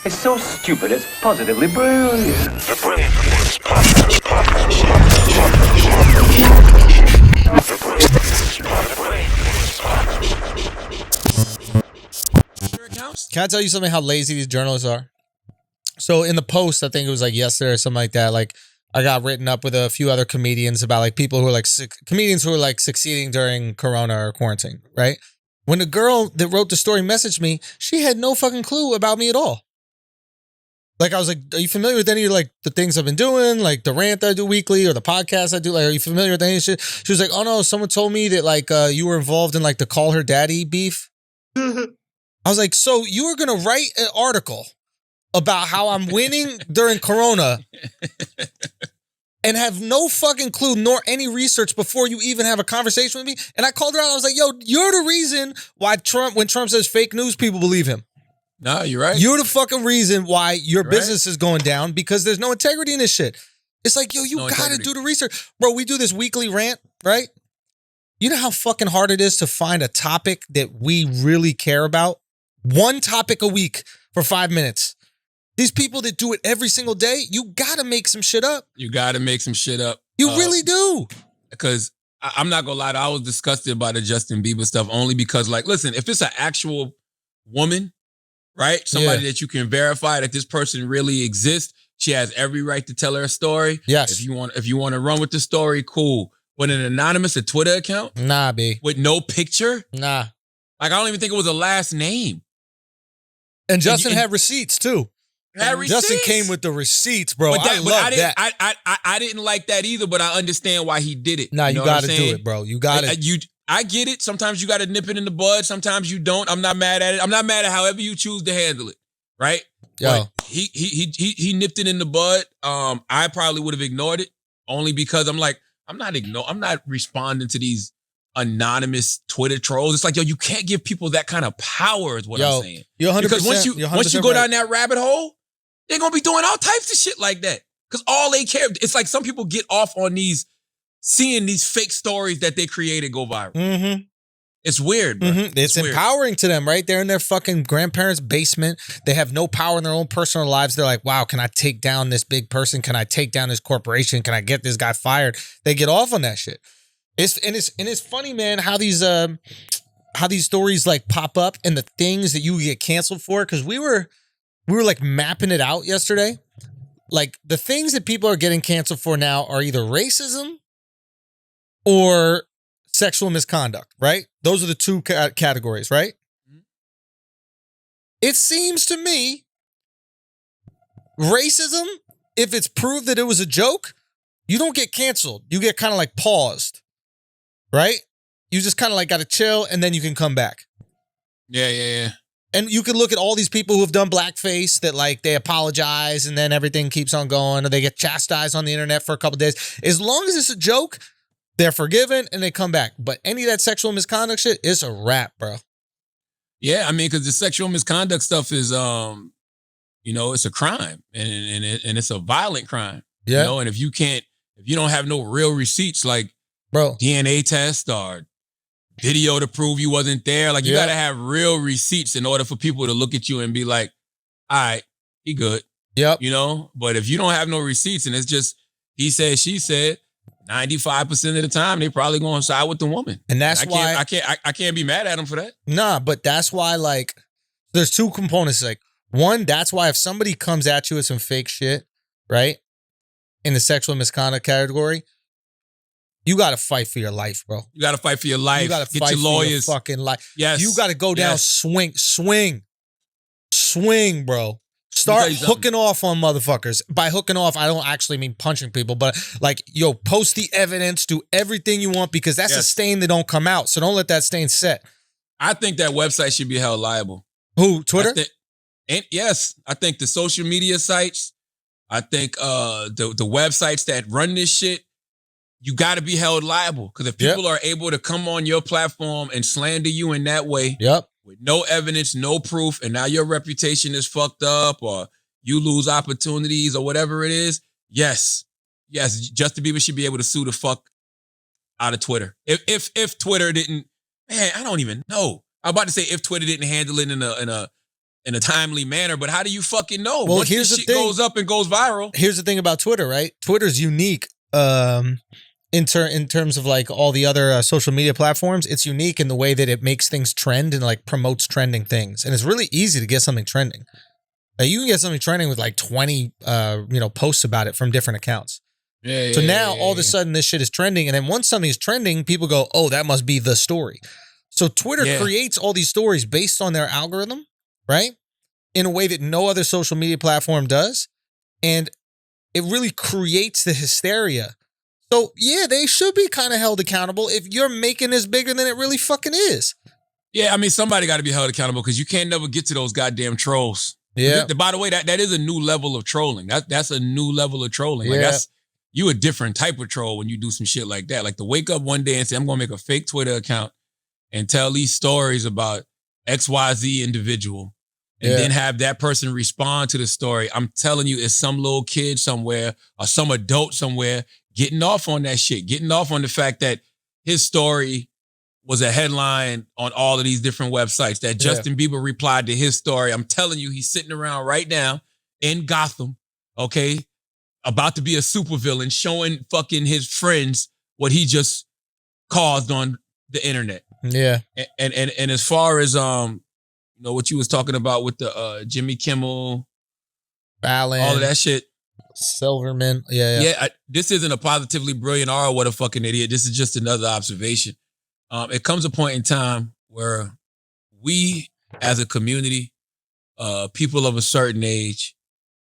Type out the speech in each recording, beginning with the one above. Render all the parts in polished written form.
It's so stupid, it's positively brilliant. The Brilliant Reports podcast. Can I tell you something how lazy these journalists are? So in the post, I think it was like yesterday or something like that, like I got written up with a few other comedians about like people who are like comedians who are like succeeding during Corona or quarantine, right? When the girl that wrote the story messaged me, she had no fucking clue about me at all. Like I was like, are you familiar with any of like the things I've been doing? Like the rant I do weekly or the podcast I do? Like, are you familiar with any shit? She was like, oh no, someone told me that like you were involved in like the call her daddy beef. I was like, so you were going to write an article about how I'm winning during Corona and have no fucking clue nor any research before you even have a conversation with me? And I called her out. I was like, yo, you're the reason why when Trump says fake news, people believe him. No, you're right. You're the fucking reason why your business is going down because there's no integrity in this shit. It's like, yo, you gotta do the research. Bro, we do this weekly rant, right? You know how fucking hard it is to find a topic that we really care about? One topic a week for 5 minutes. These people that do it every single day, you gotta make some shit up. You gotta make some shit up. You really do. Because I'm not gonna lie, I was disgusted by the Justin Bieber stuff only because, like, listen, if it's an actual woman, right? Somebody that you can verify that this person really exists. She has every right to tell her story. Yes. If you want to run with the story, cool. But an anonymous Twitter account? Nah, B. With no picture? Nah. Like, I don't even think it was a last name. And Justin had receipts too. Had receipts? Justin came with the receipts, bro. But I love that. I didn't like that either, but I understand why he did it. Nah, you gotta do it, bro. You gotta. I get it. Sometimes you got to nip it in the bud. Sometimes you don't. I'm not mad at it. I'm not mad at however you choose to handle it. Right? Yo. But he nipped it in the bud. I probably would have ignored it only because I'm like, I'm not responding to these anonymous Twitter trolls. It's like, yo, you can't give people that kind of power is what I'm saying. You're 100%. Because once you go down that rabbit hole, they're going to be doing all types of shit like that. Because all they care, it's like some people get off on seeing these fake stories that they created go viral. Mm-hmm. It's weird, bro. Mm-hmm. It's empowering to them, right? They're in their fucking grandparents' basement. They have no power in their own personal lives. They're like, wow, can I take down this big person? Can I take down this corporation? Can I get this guy fired? They get off on that shit. It's funny, man, how these stories like pop up and the things that you get canceled for. Because we were like mapping it out yesterday. Like the things that people are getting canceled for now are either racism or sexual misconduct, right? Those are the two categories, right? Mm-hmm. It seems to me, racism, if it's proved that it was a joke, you don't get canceled. You get kind of like paused, right? You just kind of like got to chill and then you can come back. Yeah. And you can look at all these people who have done blackface that like they apologize and then everything keeps on going or they get chastised on the internet for a couple of days. As long as it's a joke, they're forgiven and they come back. But any of that sexual misconduct shit, it's a wrap, bro. Yeah, I mean, because the sexual misconduct stuff is, it's a crime and it's a violent crime. Yeah. You know, and if you don't have no real receipts like DNA test or video to prove you wasn't there, like you got to have real receipts in order for people to look at you and be like, all right, he good. Yep. You know, but if you don't have no receipts and it's just he said, she said, 95% of the time, they probably going to side with the woman. And that's why I can't be mad at them for that. Nah, but that's why, like, there's two components. Like, one, that's why if somebody comes at you with some fake shit, right, in the sexual misconduct category, you got to fight for your life, bro. You got to fight for your life. You got to Get fight your lawyers. For your fucking life. Yes. You got to go down, swing, bro. Start hooking off on motherfuckers. By hooking off, I don't actually mean punching people, but like, yo, post the evidence, do everything you want because that's a stain that don't come out. So don't let that stain set. I think that website should be held liable. Who, Twitter? Yes. I think the social media sites, I think the websites that run this shit, you got to be held liable. Because if people are able to come on your platform and slander you in that way, with no evidence, no proof, and now your reputation is fucked up or you lose opportunities or whatever it is, yes, Justin Bieber should be able to sue the fuck out of Twitter. If Twitter didn't, man, I don't even know. I'm about to say if Twitter didn't handle it in a in a timely manner, but how do you fucking know? Well, Once here's this the shit thing. goes up and goes viral. Here's the thing about Twitter, right? Twitter's unique in terms of like all the other social media platforms. It's unique in the way that it makes things trend and like promotes trending things. And it's really easy to get something trending. You can get something trending with like 20 posts about it from different accounts. So now all of a sudden this shit is trending. And then once something is trending, people go, oh, that must be the story. So Twitter creates all these stories based on their algorithm, right? In a way that no other social media platform does. And it really creates the hysteria. So yeah, they should be kind of held accountable if you're making this bigger than it really fucking is. Yeah, I mean, somebody got to be held accountable because you can't never get to those goddamn trolls. Yeah. By the way, that is a new level of trolling. That's a new level of trolling. Like Yeah. you a different type of troll when you do some shit like that. Like to wake up one day and say, I'm going to make a fake Twitter account and tell these stories about XYZ individual and then have that person respond to the story. I'm telling you, it's some little kid somewhere or some adult somewhere getting off on that shit, getting off on the fact that his story was a headline on all of these different websites, that Justin Bieber replied to his story. I'm telling you, he's sitting around right now in Gotham, okay, about to be a supervillain, showing fucking his friends what he just caused on the internet. Yeah. And as far as what you was talking about with the Jimmy Kimmel, Fallon, all of that shit. Silverman. Yeah. This isn't a positively brilliant or what a fucking idiot. This is just another observation. It comes a point in time where we as a community, people of a certain age,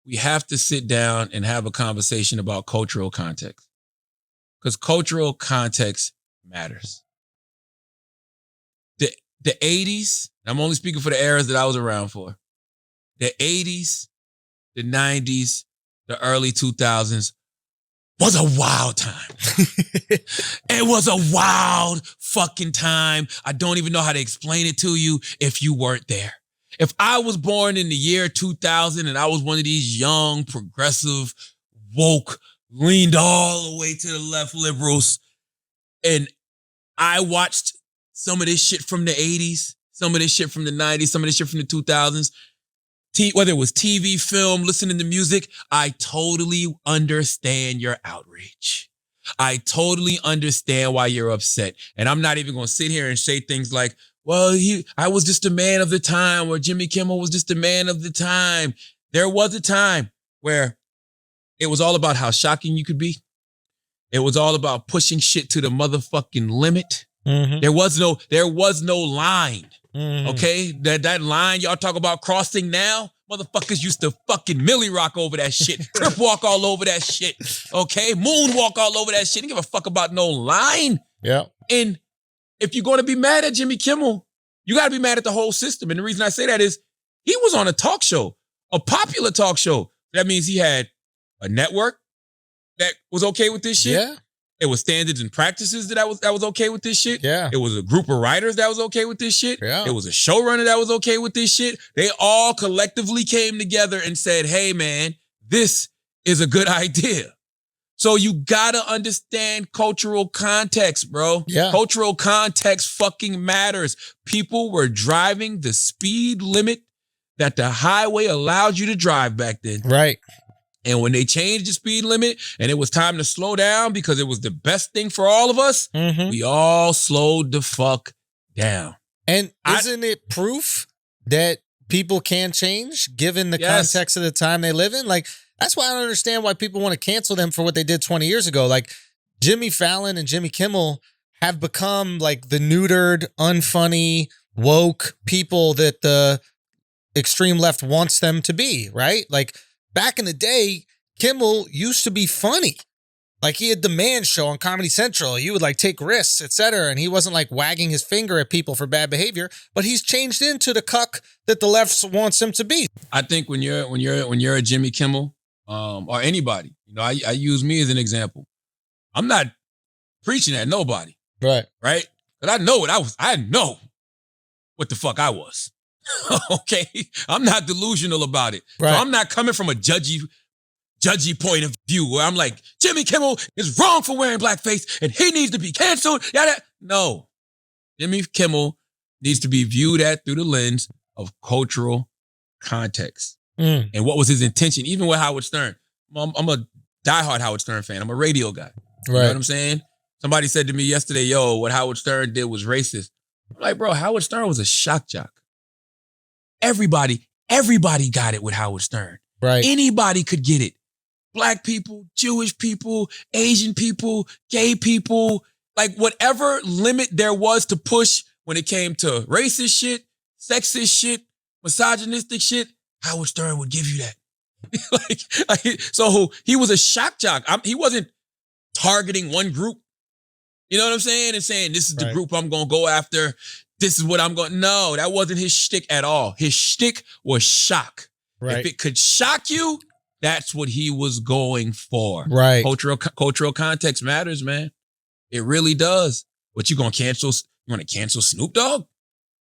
we have to sit down and have a conversation about cultural context. Because cultural context matters. The 80s, I'm only speaking for the eras that I was around for. The 80s, the 90s, the early 2000s was a wild time. It was a wild fucking time. I don't even know how to explain it to you if you weren't there. If I was born in the year 2000 and I was one of these young, progressive, woke, leaned all the way to the left liberals, and I watched some of this shit from the 80s, some of this shit from the 90s, some of this shit from the 2000s, whether it was TV, film, listening to music, I totally understand your outrage. I totally understand why you're upset. And I'm not even going to sit here and say things like, well, I was just a man of the time, or Jimmy Kimmel was just a man of the time. There was a time where it was all about how shocking you could be. It was all about pushing shit to the motherfucking limit. Mm-hmm. There was no line. Mm-hmm. Okay? That line y'all talk about crossing now, motherfuckers used to fucking Millie Rock over that shit. Crip walk all over that shit. Okay? Moonwalk all over that shit. Didn't give a fuck about no line. Yeah. And if you're going to be mad at Jimmy Kimmel, you got to be mad at the whole system. And the reason I say that is he was on a talk show, a popular talk show. That means he had a network that was okay with this shit. Yeah. It was standards and practices that was okay with this shit. Yeah. It was a group of writers that was okay with this shit. Yeah. It was a showrunner that was okay with this shit. They all collectively came together and said, hey, man, this is a good idea. So you gotta understand cultural context, bro. Yeah. Cultural context fucking matters. People were driving the speed limit that the highway allowed you to drive back then. Right. And when they changed the speed limit and it was time to slow down because it was the best thing for all of us, we all slowed the fuck down. And isn't it proof that people can change given the context of the time they live in? Like, that's why I don't understand why people want to cancel them for what they did 20 years ago. Like, Jimmy Fallon and Jimmy Kimmel have become like the neutered, unfunny, woke people that the extreme left wants them to be, right? Like, back in the day, Kimmel used to be funny. Like, he had the Man Show on Comedy Central. He would like take risks, etc. And he wasn't like wagging his finger at people for bad behavior, but he's changed into the cuck that the left wants him to be. I think when you're a Jimmy Kimmel, or anybody, I use me as an example. I'm not preaching at nobody. Right. Right? But I know what I was. I know what the fuck I was. Okay? I'm not delusional about it. Right. So I'm not coming from a judgy point of view where I'm like, Jimmy Kimmel is wrong for wearing blackface and he needs to be canceled. No. Jimmy Kimmel needs to be viewed at through the lens of cultural context. Mm. And what was his intention, even with Howard Stern. I'm a diehard Howard Stern fan. I'm a radio guy. You know what I'm saying? Somebody said to me yesterday, yo, what Howard Stern did was racist. I'm like, bro, Howard Stern was a shock jock. Everybody got it with Howard Stern. Right. Anybody could get it. Black people, Jewish people, Asian people, gay people, like whatever limit there was to push when it came to racist shit, sexist shit, misogynistic shit, Howard Stern would give you that. So he was a shock jock. He wasn't targeting one group. You know what I'm saying? And saying, this is the group I'm going to go after. This is what I'm going to... No, that wasn't his shtick at all. His shtick was shock. Right. If it could shock you, that's what he was going for. Right. Cultural context matters, man. It really does. But you going to cancel... You want to cancel Snoop Dogg?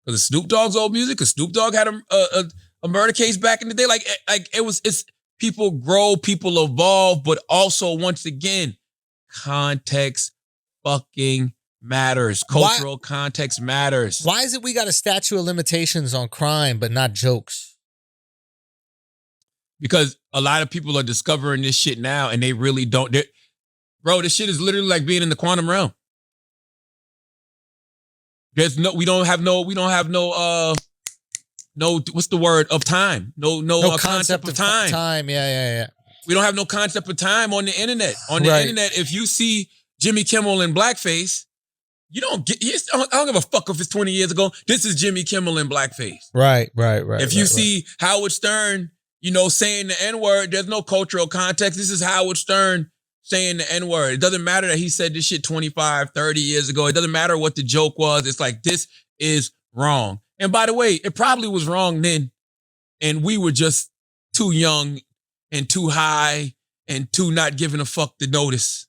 Because Snoop Dogg's old music? Because Snoop Dogg had a murder case back in the day? It's people grow, people evolve, but also, once again, context fucking matters. Cultural context matters. Why is it we got a statute of limitations on crime, but not jokes? Because a lot of people are discovering this shit now, and they really don't. Bro, this shit is literally like being in the quantum realm. We don't have no, what's the word, of time. No concept of time. Yeah. We don't have no concept of time on the internet. On the internet, if you see Jimmy Kimmel in blackface, you don't get, I don't give a fuck if it's 20 years ago. This is Jimmy Kimmel in blackface. Right. If you see Howard Stern, saying the N-word, there's no cultural context. This is Howard Stern saying the N-word. It doesn't matter that he said this shit 25, 30 years ago. It doesn't matter what the joke was. It's like, this is wrong. And by the way, it probably was wrong then. And we were just too young and too high and too not giving a fuck to notice.